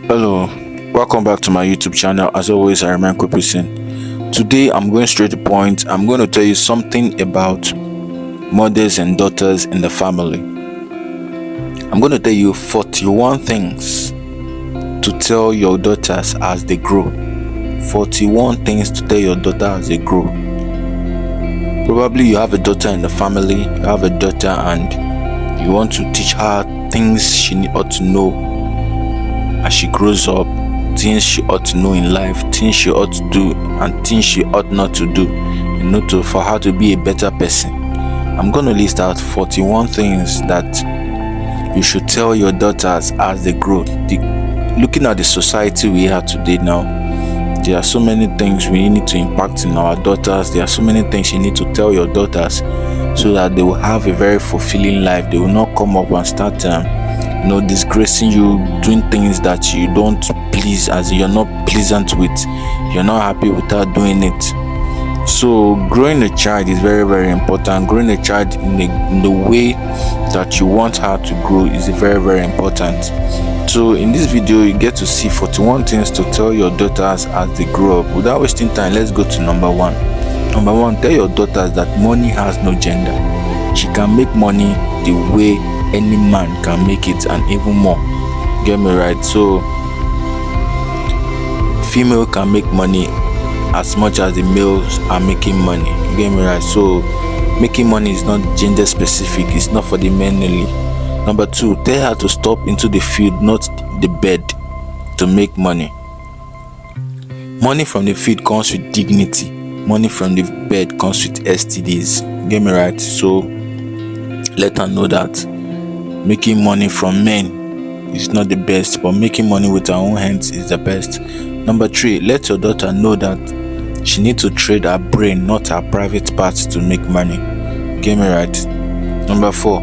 Hello, welcome back to my YouTube channel. As always, I remain Kupisin. Today, I'm going straight to the point. I'm going to tell you something about mothers and daughters in the family. I'm going to tell you 41 things to tell your daughters as they grow. 41 things to tell your daughter as they grow. Probably you have a daughter in the family, you have a daughter and you want to teach her things she ought to know as she grows up, things she ought to know in life, things she ought to do and things she ought not to do, for her to be a better person. I'm going to list out 41 things that you should tell your daughters as they grow. Looking at the society we have today now, there are so many things we need to impact in our daughters. There are so many things you need to tell your daughters so that they will have a very fulfilling life. They will not come up and start disgracing you, doing things that you don't please, as you're not pleasant with, you're not happy without doing it. So growing a child is very, very important. Growing a child in the way that you want her to grow is very, very important. So in this video, you get to see 41 things to tell your daughters as they grow up. Without wasting time, let's go to number one. Number one, tell your daughters that money has no gender. She can make money the way any man can make it and even more. Get me right? So female can make money as much as the males are making money. Get me right? So making money is not gender specific. It's not for the men only. Number two, tell her to stop into the field, not the bed, to make money. Money from the field comes with dignity. Money from the bed comes with STDs. Get me right? So let her know that making money from men is not the best, but making money with her own hands is the best. Number three, let your daughter know that she needs to trade her brain, not her private parts, to make money. Get me right? Number four,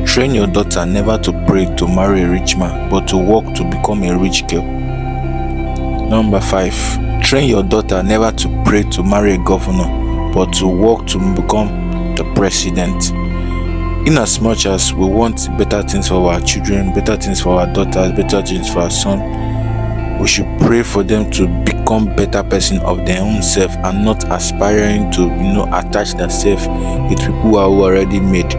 train your daughter never to pray to marry a rich man, but to work to become a rich girl. Number five, train your daughter never to pray to marry a governor, but to work to become the president. In as much as we want better things for our children, better things for our daughters, better things for our son, we should pray for them to become better person of their own self and not aspiring to attach themselves with people who are already made.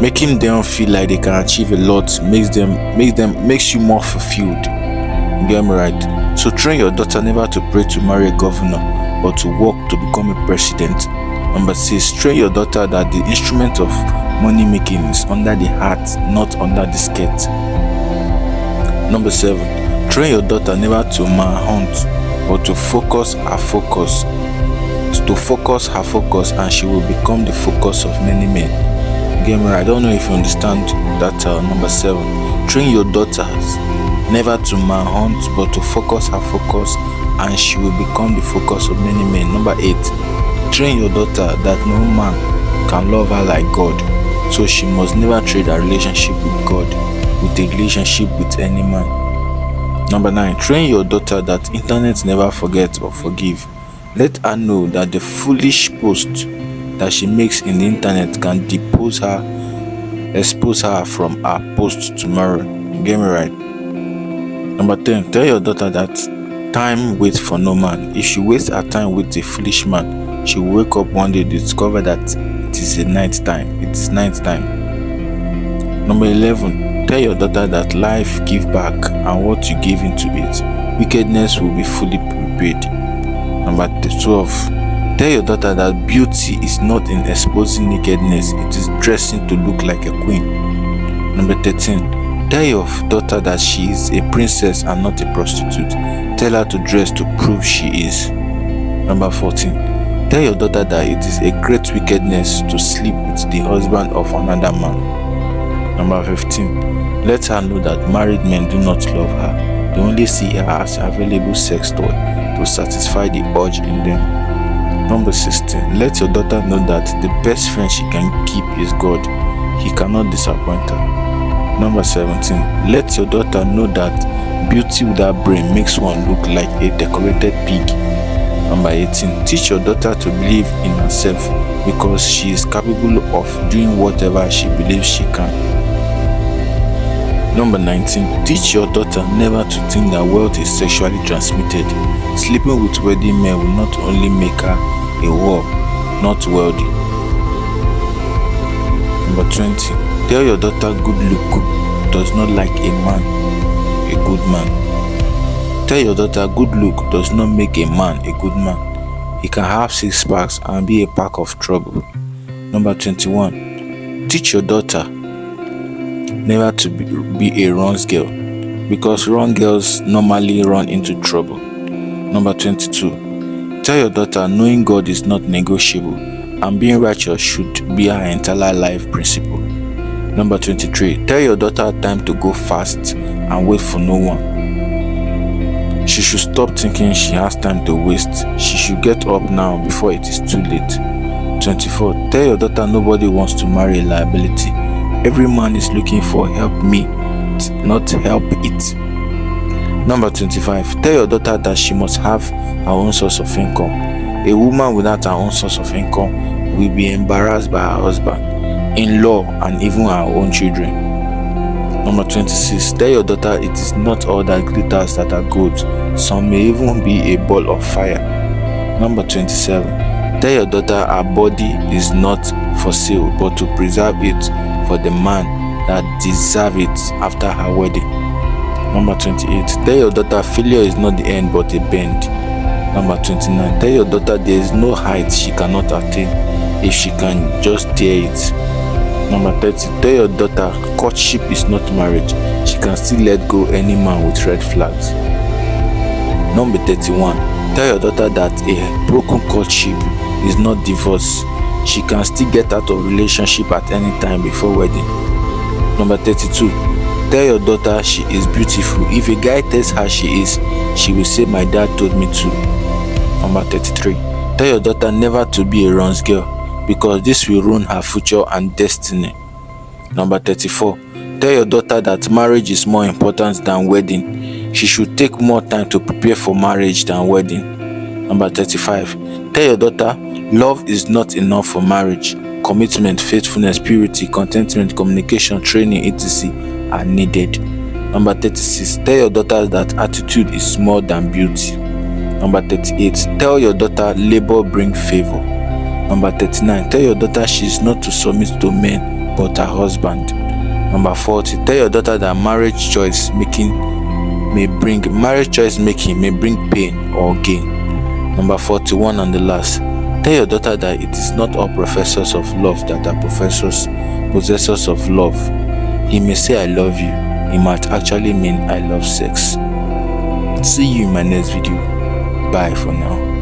Making them feel like they can achieve a lot makes you more fulfilled. Get me right? So train your daughter never to pray to marry a governor, but to work to become a president. Number six, train your daughter that the instrument of money making is under the heart, not under the skirt. Number seven, train your daughter never to manhunt, but to focus her focus. And she will become the focus of many men. Get me right? I don't know if you understand that. Number seven, train your daughters never to manhunt, but to focus her focus, and she will become the focus of many men. Number eight, train your daughter that no man can love her like God, so she must never trade her relationship with God with a relationship with any man. Number nine, train your daughter that internet never forget or forgive. Let her know that the foolish post that she makes in the internet can expose her from her post tomorrow. Get me right? Number 10, tell your daughter that time waits for no man. If she wastes her time with a foolish man, she will wake up one day to discover that it is night time. Number 11, tell your daughter that life give back, and what you give into it, wickedness will be fully repaid. Number 12, tell your daughter that beauty is not in exposing nakedness, it is dressing to look like a queen. Number 13, tell your daughter that she is a princess and not a prostitute. Tell her to dress to prove she is. Number 14, tell your daughter that it is a great wickedness to sleep with the husband of another man. Number 15, let her know that married men do not love her. They only see her as an available sex toy to satisfy the urge in them. Number 16, let your daughter know that the best friend she can keep is God. He cannot disappoint her. Number 17, let your daughter know that beauty without brain makes one look like a decorated pig. Number 18, teach your daughter to believe in herself because she is capable of doing whatever she believes she can. Number 19. Teach your daughter never to think that wealth is sexually transmitted. Sleeping with wealthy men will not only make her a whore, not wealthy. Number 20. Tell your daughter good look does not make a man a good man. Tell your daughter good look does not make a man a good man. He can have 6 packs and be a pack of trouble. Number 21. Teach your daughter never to be a runs girl, because run girls normally run into trouble. Number 22. Tell your daughter knowing God is not negotiable and being righteous should be her entire life principle. Number 23. Tell your daughter time to go fast and wait for no one. She should stop thinking she has time to waste. She should get up now before it is too late. 24. Tell your daughter nobody wants to marry a liability. Every man is looking for help me, not help it. Number 25. Tell your daughter that she must have her own source of income. A woman without her own source of income will be embarrassed by her husband, in-law, and even her own children. Number 26. Tell your daughter it is not all that glitters that are gold. Some may even be a ball of fire. Number 27. Tell your daughter her body is not for sale, but to preserve it for the man that deserves it after her wedding. Number 28. Tell your daughter failure is not the end but a bend. Number 29. Tell your daughter there is no height she cannot attain if she can just dare it. Number 30. Tell your daughter courtship is not marriage. She can still let go any man with red flags. Number 31. Tell your daughter that a broken courtship is not divorce. She can still get out of relationship at any time before wedding. Number 32. Tell your daughter she is beautiful. If a guy tells her she is, she will say my dad told me to. Number 33. Tell your daughter never to be a runs girl, because this will ruin her future and destiny. Number 34. Tell your daughter that marriage is more important than wedding. She should take more time to prepare for marriage than wedding. Number 35. Tell your daughter love is not enough for marriage. Commitment, faithfulness, purity, contentment, communication, training, etc. are needed. Number 36. Tell your daughter that attitude is more than beauty. Number 38. Tell your daughter labor brings favor. Number 39. Tell your daughter she is not to submit to men but her husband. Number 40. Tell your daughter that marriage choice making may bring pain or gain. Number 41 and the last. Tell your daughter that it is not all professors of love that are possessors of love. He may say I love you. It might actually mean I love sex. See you in my next video. Bye for now.